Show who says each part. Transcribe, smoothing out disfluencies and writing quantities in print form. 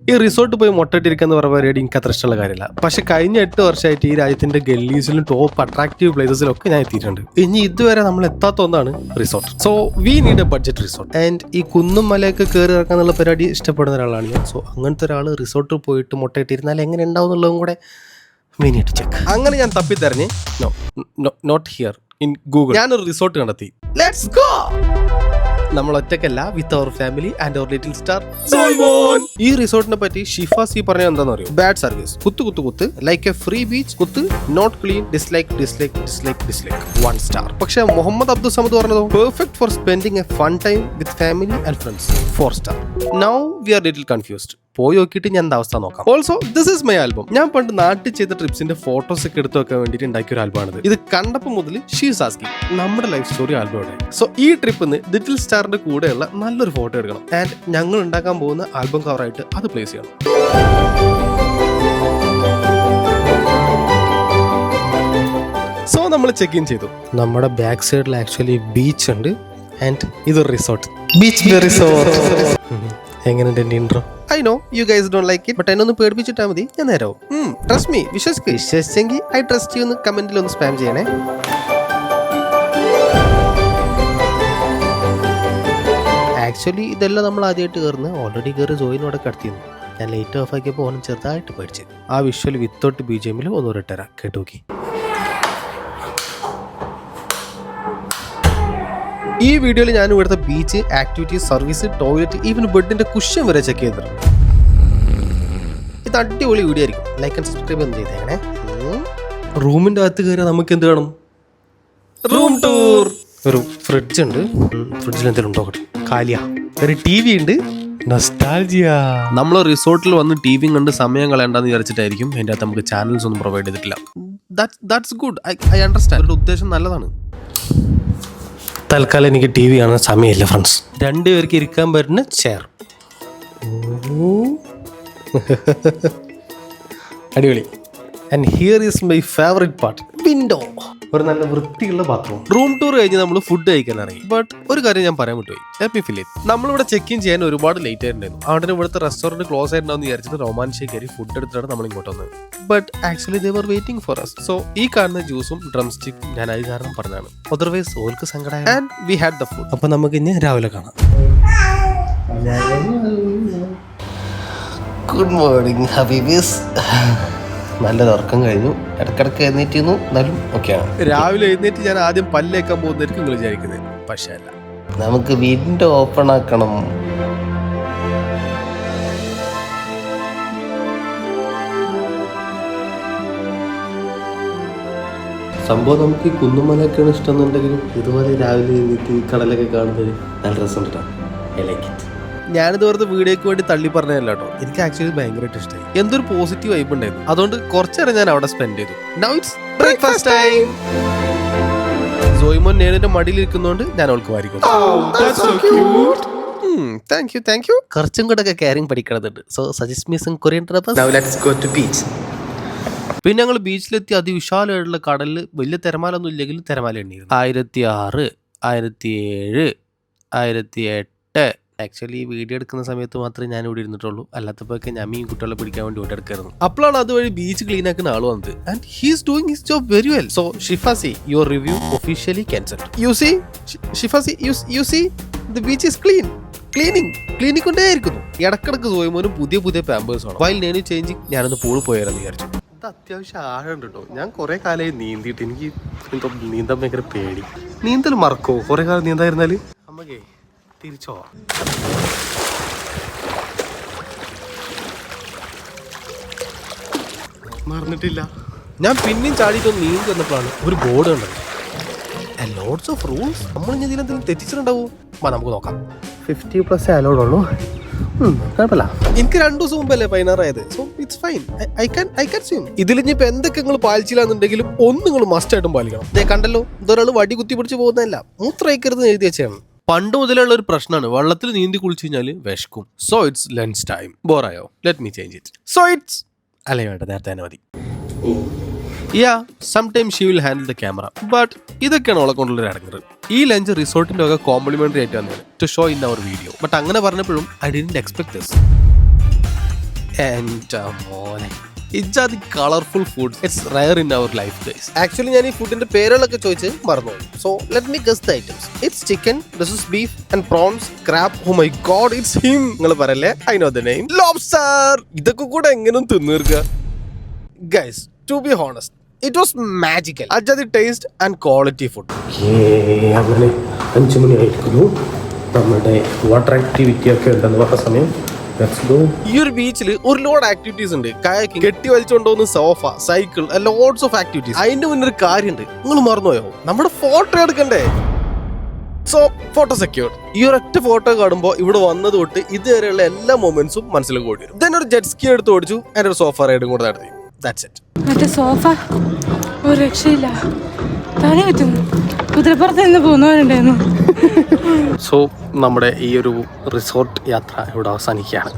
Speaker 1: ഈ റിസോർട്ട് പോയി മൊട്ടയിട്ടിരിക്കുന്ന പരിപാടി എനിക്ക് അത്ര ഇഷ്ടമുള്ള കാര്യമില്ല. പക്ഷെ കഴിഞ്ഞ 8 വർഷമായിട്ട് ഈ രാജ്യത്തിന്റെ ഗല്ലീസിലും ടോപ്പ് അട്രാക്റ്റീവ് പ്ലേസസിലും ഒക്കെ ഞാൻ എത്തിയിട്ടുണ്ട്. ഇനി ഇതുവരെ നമ്മൾ എത്താത്ത ഒന്നാണ് resort. So we need A budget resort. And ഈ കുന്നും മലയൊക്കെ കയറി ഇറക്കാന്നുള്ള പരിപാടി ഇഷ്ടപ്പെടുന്ന ഒരാളാണ് ഞാൻ. സോ അങ്ങനത്തെ ഒരാൾ റിസോർട്ടിൽ പോയിട്ട് മൊട്ടയിട്ടിരുന്നാൽ എങ്ങനെ ഉണ്ടാവും എന്നുള്ളതും കൂടെ we need to check. അങ്ങനെ ഞാൻ തപ്പിത്തെറിഞ്ഞ് നോട്ട് ഹിയർ ഇൻ ഗൂഗിൾ ഞാനൊരു റിസോർട്ട് കണ്ടെത്തി. Let's go. നമ്മൾ ഒറ്റക്കല്ല, with our family and our little star Soymon. ഈ റിസോർട്ടിനെ പറ്റി ഷിഫാസി പറഞ്ഞ എന്താണെന്ന് അറിയോ? ബാഡ് സർവീസ്, കുത്ത് ലൈക്ക് എ ഫ്രീ ബീച്ച്, കുത്ത് നോട്ട് ക്ലീൻ, ഡിസ്ലൈക്ക് 1 സ്റ്റാർ. പക്ഷെ മുഹമ്മദ് അബ്ദുൽ സമദ് പറഞ്ഞതോ perfect for spending a fun time with family and friends 4 star. Now we are little confused. പോയി നോക്കിയിട്ട് ഞാൻ എന്താ അവസ്ഥ നോക്കാം. Also this is my album. ഞാൻ പണ്ട് നാട്ടിൽ ചെയ്ത ട്രിപ്സിന്റെ ഫോട്ടോസ് ഒക്കെ എടുത്തു വെക്കാൻ വേണ്ടിയിട്ട് ഉണ്ടാക്കിയ ഒരു ആൽബമാണിത്. ഇത് കണ്ടപ്പോൾ മുതൽ ഷീസ് ആസ്കിങ് നമ്മുടെ ലൈഫ് സ്റ്റോറി ആൽബമാണ്. സോ ഈ ട്രിപ്പിന് ലിറ്റിൽ സ്റ്റാറിന്റെ കൂടെയുള്ള നല്ലൊരു ഫോട്ടോ എടുക്കണം. ആൻഡ് ഞങ്ങൾ ഉണ്ടാക്കാൻ പോകുന്ന ആൽബം കവറായിട്ട് അത് പ്ലേസ് ചെയ്യണം. സോ നമ്മൾ ചെക്ക് ഇൻ ചെയ്തു. നമ്മുടെ ബാക്ക് സൈഡിൽ ആക്ച്വലി ബീച്ച് ഉണ്ട്. ആൻഡ് ഇതൊരു റിസോർട്ട്, ബീച്ച് റിസോർട്ട്. എങ്ങനെയുണ്ട് എന്റെ intro? I know you guys don't like it, but എന്നെ ഒന്ന് പേടിപ്പിച്ചിട്ടാ മതി, ഞാൻ നേരാവും. Trust me. വിശ്വസിച്ചെങ്കിൽ ഐ ട്രസ്റ്റ് യു എന്ന് കമന്റിൽ ഒന്ന് സ്പാം ചെയ്യണേ. ആക്ച്വലി ഇതെല്ലാം നമ്മൾ ആദ്യമായിട്ട് കയറുന്നത്. ഓൾറെഡി കയറി ജോയിനോടെ കടത്തിയിരുന്നു. ഞാൻ ലൈറ്റ് ഓഫ് ആക്കിയപ്പോൾ ഓണം ചെറുതായിട്ട് പഠിച്ചു. ആ വിഷ്വൽ വിത്തൗട്ട് BGM ഒന്നുകൂടെ ഇട്ടരാം, കേട്ടോക്കി. ഈ വീഡിയോയിൽ ഞാൻ ഇവിടുത്തെ beach, activities, service, toilet, even ബെഡിന്റെ കുഷൻ വരെ ചെക്ക് ചെയ്തിട്ടുണ്ട്. ഇത് അടിപൊളി വീഡിയോ ആയിരിക്കും. ലൈക്ക് ആൻഡ് സബ്സ്ക്രൈബ് ഒന്നും ചെയ്തേക്കണേ. റൂമിന്റെ അകത്ത് കയറിയാൽ നമുക്ക് എന്ത് കാണും? Room tour. ഒരു ഫ്രിഡ്ജ് ഉണ്ട്. ഫ്രിഡ്ജിൽ എന്തെങ്കിലും ഉണ്ടോ? കാലിയ. ഒരു TV ഉണ്ട്. നൊസ്റ്റാൾജിയ. നമ്മൾ റിസോർട്ടിൽ വന്ന് TV കണ്ട് സമയം കളയണ്ടെന്ന് വിചാരിച്ചിട്ടായിരിക്കും എൻ്റെ അകത്ത് നമുക്ക് ചാനൽസ് ഒന്നും പ്രൊവൈഡ് ചെയ്തിട്ടില്ല. That's good. I understand. അവരുടെ ഉദ്ദേശം നല്ലതാണ്. തൽക്കാലം എനിക്ക് TV കാണാൻ സമയമില്ല ഫ്രണ്ട്സ്. 2 പേർക്ക് ഇരിക്കാൻ പറ്റുന്ന ചെയർ. അടിപൊളി. And here is my favourite part, window. ഒരു നല്ല വൃത്തിയുള്ള ബാത്റൂം. റൂം ടൂർ കഴിഞ്ഞ് നമ്മൾ ഫുഡ് കഴിക്കാൻ ഇറങ്ങി. ബട്ട് ഒരു കാര്യം ഞാൻ പറയാൻ വിട്ടുപോയി. ഹാപ്പി ഫീൽ ചെയ്തു. നമ്മളിവിടെ ചെക്ക് ഇൻ ചെയ്യാൻ ഒരുപാട് ലേറ്റ് ആയിട്ടുണ്ടായിരുന്നു. അവിടെ ഇവിടുത്തെ റെസ്റ്റോറന്റ് ക്ലോസ് ആയിട്ടുണ്ടാവും വിചാരിച്ചിട്ട് റൊമാൻസ് കയറി ഫുഡ് എടുത്തിട്ടാണ് നമ്മൾ ഇങ്ങോട്ട് വന്നത്. But actually they were waiting for us. So ഈ കാണുന്ന ജ്യൂസും ഡ്രം സ്റ്റിക് ഞാൻ അത് കാരണം പറഞ്ഞാണ്. അതർവൈസ് ഓൾക്ക് സങ്കടമായി. And we had the food. അപ്പൊ നമുക്ക് ഇനി രാവിലെ കാണാം. ഗുഡ് മോർണിംഗ് ഹബീബീസ്. നല്ലൊരു ഉറക്കം കഴിഞ്ഞു. ഇടക്കിടക്ക് എഴുന്നേറ്റിരുന്നു, എന്നാലും ഓക്കെയാണ്. രാവിലെ എഴുന്നേറ്റ് ഞാൻ ആദ്യം പല്ലേക്കാൻ പോകുന്നതായിരിക്കും നിങ്ങൾ വിചാരിക്കുന്നത്. പക്ഷേ അല്ല, നമുക്ക് വിൻഡോ ഓപ്പൺ ആക്കണം. സംഭവം നമുക്ക് ഈ കുന്നുമലയൊക്കെയാണ് ഇഷ്ടം എന്നുണ്ടെങ്കിലും ഇതുപോലെ രാവിലെ എഴുന്നേറ്റ് ഈ കടലൊക്കെ കാണുന്നത് നല്ല രസമുണ്ട് കേട്ടോ. I like it. ഞാനിത് വെറുതെ വീഡിയോക്ക് വേണ്ടി തള്ളി പറഞ്ഞതല്ല കേട്ടോ. എനിക്ക് ആക്ച്വലി ഭയങ്കരമായിട്ട് ഇഷ്ടമായി. എന്തൊരു പോസിറ്റീവ് വൈബ് ഉണ്ടായിരുന്നു. അതുകൊണ്ട് കുറച്ചേരം ഞാൻ അവിടെ സ്പെൻഡ് ചെയ്തു. Now it's breakfast time. Soymon നേരിന്റെ മടിയിലിരിക്കുന്നതുകൊണ്ട് ഞാൻ അവൾക്ക് വാരിക്കും. Thank you. കുറച്ചും കൂടെ ഒക്കെ കാരിങ് പഠിക്കണമെന്നുണ്ട്. So suggest me some Korean trip. Now let's go to beach. പിന്നെ ഞങ്ങൾ ബീച്ചിലെത്തി. അതിവിശാലമായിട്ടുള്ള കടലിൽ വലിയ തിരമാലൊന്നും ഇല്ലെങ്കിലും തിരമാല എണ്ണിയിരുന്നു. 1006, 1007, 1008. ആക്ച്വലി ഈ വീഡിയോ എടുക്കുന്ന സമയത്ത് മാത്രമേ ഞാൻ ഇവിടെ ഇരുന്നിട്ടുള്ളൂ. അല്ലാത്തപ്പോഴൊക്കെ ഞാൻ ഈ കുട്ടികളെ പിടിക്കാൻ വേണ്ടി ഇവിടെ എടുക്കായിരുന്നു. അപ്പോഴാണ് അതുവഴി ബീച്ച് ക്ലീൻ ആക്കുന്ന ആൾ വന്നത്. And he's doing his job very well. So Shifasi, your review officially cancelled. You see Shifasi, you see the beach is clean. Cleaning കൊണ്ടേയിരിക്കുന്നു. ഇടക്കിടക്ക് സോയ്മോനും പുതിയ പാമ്പേഴ്സ് ആണ്. വൈൽ നേനി ചേഞ്ചിങ് ഞാനൊന്ന് പൂളിൽ പോയാലെന്ന് വിചാരിച്ചു. ഇത് അത്യാവശ്യം ആഴമുണ്ട് കേട്ടോ. ഞാൻ കുറെ കാലമായി നീന്തിയിട്ട് എനിക്ക് എന്തോ നീന്താൻ ഭയങ്കര പേടി. നീന്തൽ മറക്കോ? കുറെ കാലം നീന്തായിരുന്നാല് അമ്മക്കേ തിരിച്ചോ. മറന്നിട്ടില്ല. ഞാൻ പിന്നെയും ചാടിയിട്ടൊന്ന് നീന്തി വന്നപ്പോഴാണ് ഒരു ബോർഡ് കണ്ടത്. Loads of rules. നമ്മൾ ഇനി ഇതിലെന്തെങ്കിലും തെറ്റിച്ചിട്ടുണ്ടാവും. നമുക്ക് നോക്കാം. 50+ അലോഡ് ഉള്ളൂ. കുഴപ്പമില്ല. എനിക്ക് 2 ദിവസം മുമ്പല്ലേ 16 ആയത്. So it's fine. I can swim. ഇതിലിഞ്ഞിപ്പോ എന്തൊക്കെ നിങ്ങൾ പാലിച്ചില്ലാന്നുണ്ടെങ്കിലും ഒന്ന് നിങ്ങൾ മസ്റ്റ് ആയിട്ടും പാലിക്കണം. ഇതേ കണ്ടല്ലോ, ഇതൊരാൾ വടി കുത്തി പിടിച്ച് പോകുന്നതല്ല, മൂത്രയിക്കരുത് എഴുതി വെച്ചാണ്. പണ്ട് മുതലുള്ള ഒരു പ്രശ്നമാണ്, വെള്ളത്തിൽ നീന്തി കുളിച്ചു കഴിഞ്ഞാൽ വിശക്കും. So it's lunch time. ബോറായോ? Let me change it. So it's അല്ലേ വേണ്ട, നേരത്തെ തന്നെ മതി. Sometimes she will handle the camera. But ഇതൊക്കെയാണ് ഓളെ കൊണ്ടുള്ള ഇടങ്ങറ്. ഈ ലഞ്ച് റിസോർട്ടിന്റെ ഒക്കെ കോംപ്ലിമെന്ററി ആയിട്ട് വന്നത് to show in our video. But അങ്ങനെ പറഞ്ഞപ്പോഴും ഐ ഡിഡ്ന്റ് എക്സ്പെക്ട് ദിസ്. എൻ്റെ മോനെ, ഇജാതി colourful food it's rare in our life guys. Actually ഞാൻ ഈ ഫുഡിന്റെ പേരുകളൊക്കെ ചോദിച്ച് മറന്നു. So let me guess the items. It's chicken, this is beef and prawns, crab. Oh my god, it's him. നിങ്ങൾ പറയല്ലേ, I know the name, lobster. ഇതൊക്കെ കൂടെ എങ്ങനെ തിന്നീർക്കുക guys? To be honest, it was magical. അജാതി taste and quality food. അങ്ങനെ 5 മണിയായിരിക്കുന്നു. നമ്മുടെ water activity ഒക്കെ ഉണ്ടെന്ന് പറഞ്ഞ സമയം. ഈ ഒരു ബീച്ചിൽ ഒരുപാട് ആക്ടിവിറ്റീസ് ഉണ്ട്. കയാക്കിംഗ്, കെട്ടി വലിച്ചുകൊണ്ടുപോകുന്ന sofa, cycle, lots of activities. അതിന്റെ മുന്നേ ഒരു കാര്യമുണ്ട്, നിങ്ങൾ മറന്നുപോയോ? നമ്മുടെ ഫോട്ടോ എടുക്കണ്ടേ? So photo secured. ഈ ഒരൊറ്റ ഫോട്ടോ കാണുമ്പോൾ ഇവിടെ വന്നത് തൊട്ട് ഇതുവരെയുള്ള എല്ലാ മൊമെന്റ്സും മനസ്സിലേക്ക് ഓടി വരും. ഒരു ജെറ്റ് സ്കി എടുത്ത് ഓടിച്ചു, അതിന്റെ ഒരു സോഫ റൈഡും കൂടെ നടത്തി. That's it.
Speaker 2: മറ്റേ സോഫ ഒരു രക്ഷയില്ല, തല പറ്റുന്നു. കുതിരപ്പുറത്ത് നിന്ന് പോകുന്നവരുണ്ടായിരുന്നു.
Speaker 1: സോ നമ്മുടെ ഈ ഒരു റിസോർട്ട് യാത്ര ഇവിടെ അവസാനിക്കുകയാണ്.